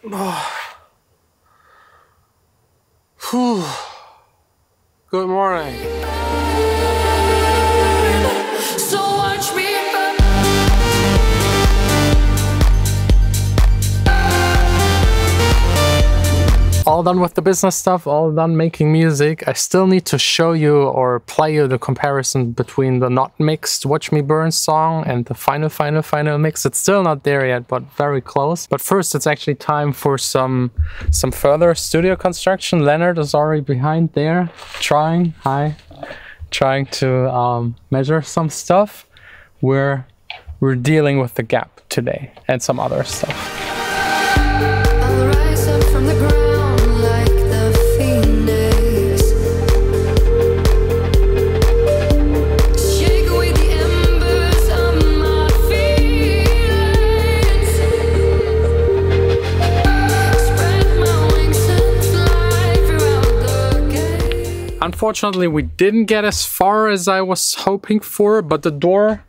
Good morning. So watch me burn. All done with the business stuff, all done making music. I still need to show you or play you the comparison between the not mixed Watch Me Burn song and the final mix. It's still not there yet, but very close. But first, it's actually time for some further studio construction. Leonard is already behind there, trying to measure some stuff. We're dealing with the gap today and some other stuff. I'll rise up from the ground like the phoenix. Shake away the embers of my feelings. Spread my wings and fly throughout the gate. Unfortunately, we didn't get as far as I was hoping for, but the door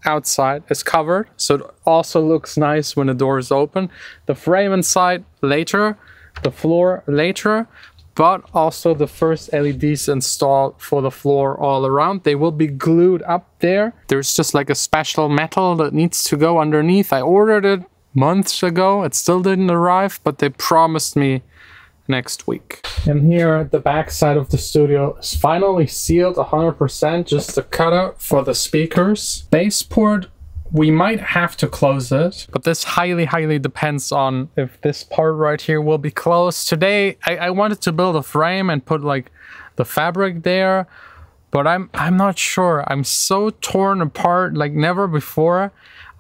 outside is covered, so it also looks nice when the door is open. The frame inside later, the floor later, but also the first LEDs installed for the floor all around. They will be glued up there. There's just like a special metal that needs to go underneath. I ordered it months ago. It still didn't arrive, but they promised me next week. And here the back side of the studio is finally sealed 100%, just a cutout for the speakers. Baseboard, we might have to close it, but this highly depends on if this part right here will be closed. Today I wanted to build a frame and put like the fabric there, but I'm not sure. I'm so torn apart like never before.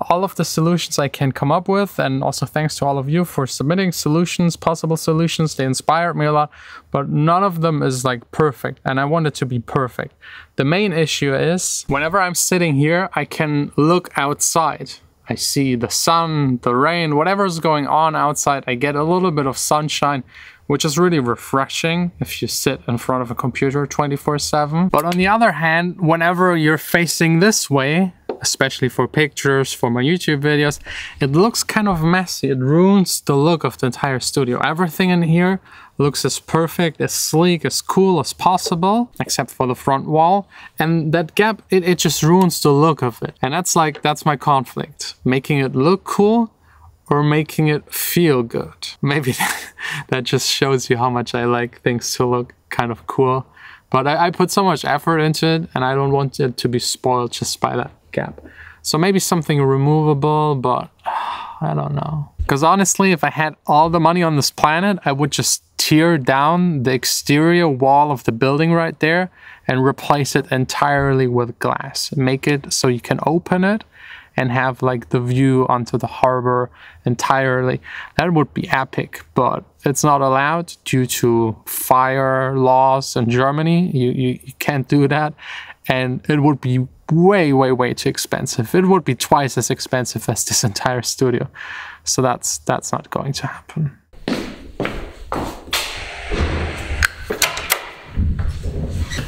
All of the solutions I can come up with, and also thanks to all of you for submitting solutions, possible solutions. They inspired me a lot, but none of them is like perfect, and I want it to be perfect. The main issue is whenever I'm sitting here, I can look outside. I see the sun, the rain, whatever's going on outside. I get a little bit of sunshine, which is really refreshing if you sit in front of a computer 24/7. But on the other hand, whenever you're facing this way, especially for pictures, for my YouTube videos, it looks kind of messy. It ruins the look of the entire studio. Everything in here looks as perfect, as sleek, as cool as possible, except for the front wall. And that gap, it just ruins the look of it. And that's my conflict. Making it look cool or making it feel good. Maybe that just shows you how much I like things to look kind of cool. But I put so much effort into it, and I don't want it to be spoiled just by that gap. So maybe something removable, but I don't know. Because honestly, if I had all the money on this planet, I would just tear down the exterior wall of the building right there and replace it entirely with glass. Make it so you can open it and have like the view onto the harbor entirely. That would be epic, but it's not allowed due to fire laws in Germany. You can't do that, and it would be way too expensive. It would be twice as expensive as this entire studio. So that's not going to happen.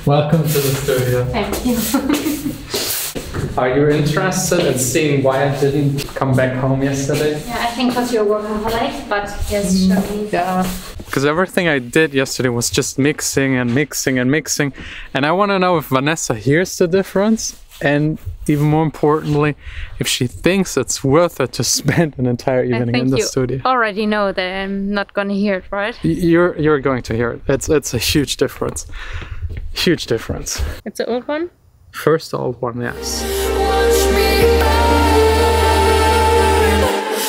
Welcome to the studio. Thank you. Are you interested in seeing why I didn't come back home yesterday? Yeah, I think because you're workaholic, but yes, show me. Yeah. Because everything I did yesterday was just mixing and mixing and mixing. And I want to know if Vanessa hears the difference. And even more importantly, if she thinks it's worth it to spend an entire evening in the studio. Already know that I'm not going to hear it, right? You're going to hear it. It's a huge difference. Huge difference. It's the old one? First old one, yes. Watch me burn.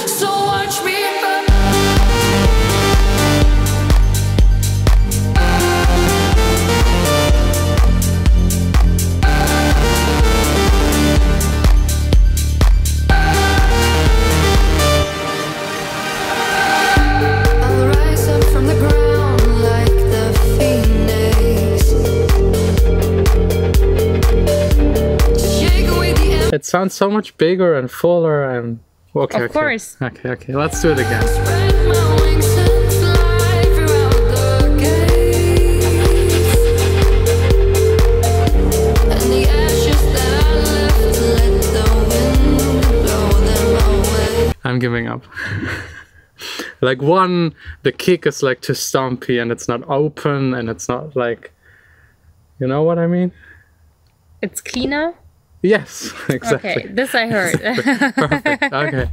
So watch me burn. I'll rise up from the ground like the phoenix. Shake away the It sounds so much bigger and fuller and... Okay, Of course. Okay, let's do it again. spread my wings and fly throughout the gates. And the ashes that I left, let the wind blow them away. I'm giving up. Like one, the kick is like too stumpy and it's not open and it's not like, you know what I mean? It's cleaner? Yes, exactly. Okay, this I heard. Perfect. Okay.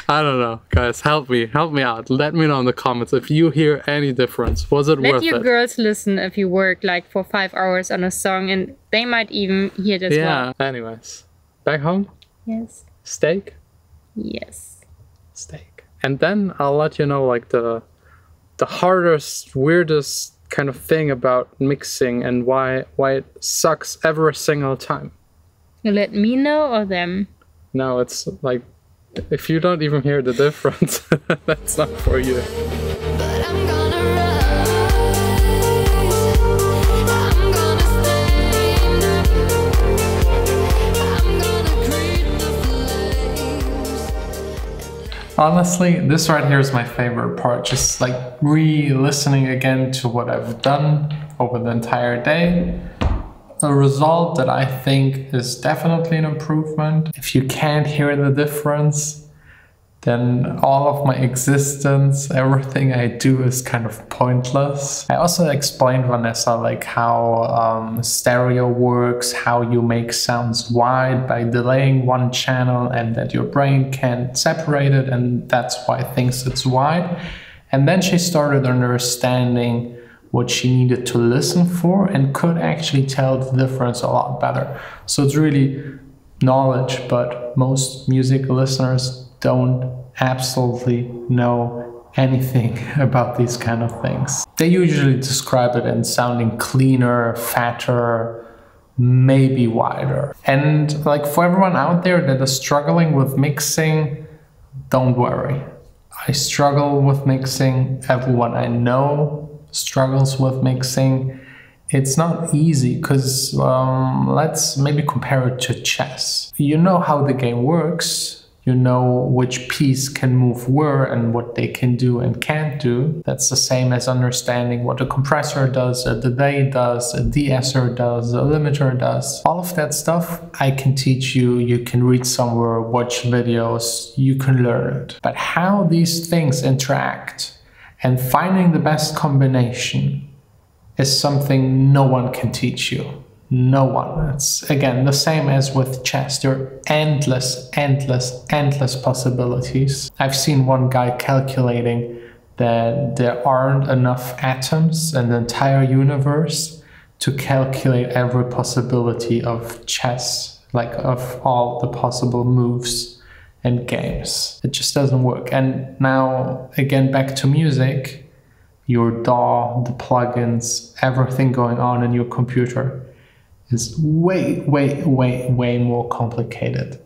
I don't know, guys. Help me out. Let me know in the comments if you hear any difference. Was it Let worth your it? girls listen if you work like for 5 hours on a song, and they might even hear it as Yeah. well. Anyways, back home. Yes. Steak. Yes. Steak. And then I'll let you know like the hardest, weirdest kind of thing about mixing and why it sucks every single time. You let me know or them? No, it's like if you don't even hear the difference, that's not for you. But I'm gonna rise. I'm gonna stand. I'm gonna greet the flames. Honestly, this right here is my favorite part. Just like re-listening again to what I've done over the entire day. A result that I think is definitely an improvement. If you can't hear the difference, then all of my existence, everything I do is kind of pointless. I also explained, Vanessa, like how stereo works, how you make sounds wide by delaying one channel and that your brain can't separate it, and that's why it thinks it's wide. And then she started understanding what she needed to listen for and could actually tell the difference a lot better. So it's really knowledge, but most music listeners don't absolutely know anything about these kind of things. They usually describe it in sounding cleaner, fatter, maybe wider. And like for everyone out there that is struggling with mixing, don't worry. I struggle with mixing. Everyone I know struggles with mixing. It's not easy because let's maybe compare it to chess. You know how the game works. You know which piece can move where and what they can do and can't do. That's the same as understanding what a compressor does, a delay does, a de-esser does, a limiter does. All of that stuff I can teach you. You can read somewhere, watch videos, you can learn it. But how these things interact and finding the best combination is something no one can teach you. No one. It's again the same as with chess. There are endless possibilities. I've seen one guy calculating that there aren't enough atoms in the entire universe to calculate every possibility of chess, like of all the possible moves and games. It just doesn't work. And now again back to music, your DAW, the plugins, everything going on in your computer is way more complicated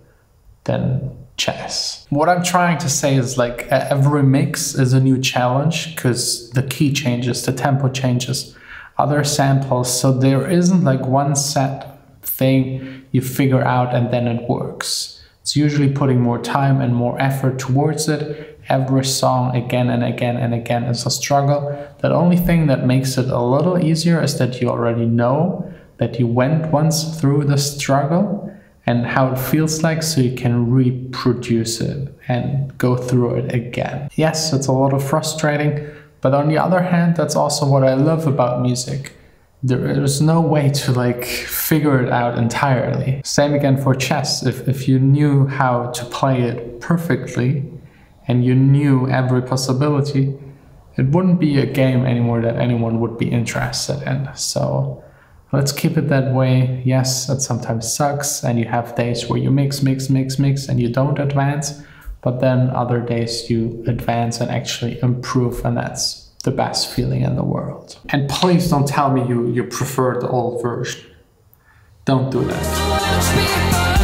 than chess. What I'm trying to say is like every mix is a new challenge because the key changes, the tempo changes, other samples. So there isn't like one set thing you figure out and then it works. It's usually putting more time and more effort towards it. Every song again and again and again is a struggle. The only thing that makes it a little easier is that you already know that you went once through the struggle and how it feels like, so you can reproduce it and go through it again. Yes, it's a little frustrating, but on the other hand, that's also what I love about music. There's no way to like figure it out entirely. Same again for chess. If you knew how to play it perfectly and you knew every possibility, it wouldn't be a game anymore that anyone would be interested in. So let's keep it that way. Yes, it sometimes sucks and you have days where you mix and you don't advance, but then other days you advance and actually improve, and that's the best feeling in the world. And please don't tell me you prefer the old version. Don't do that. Watch me burn.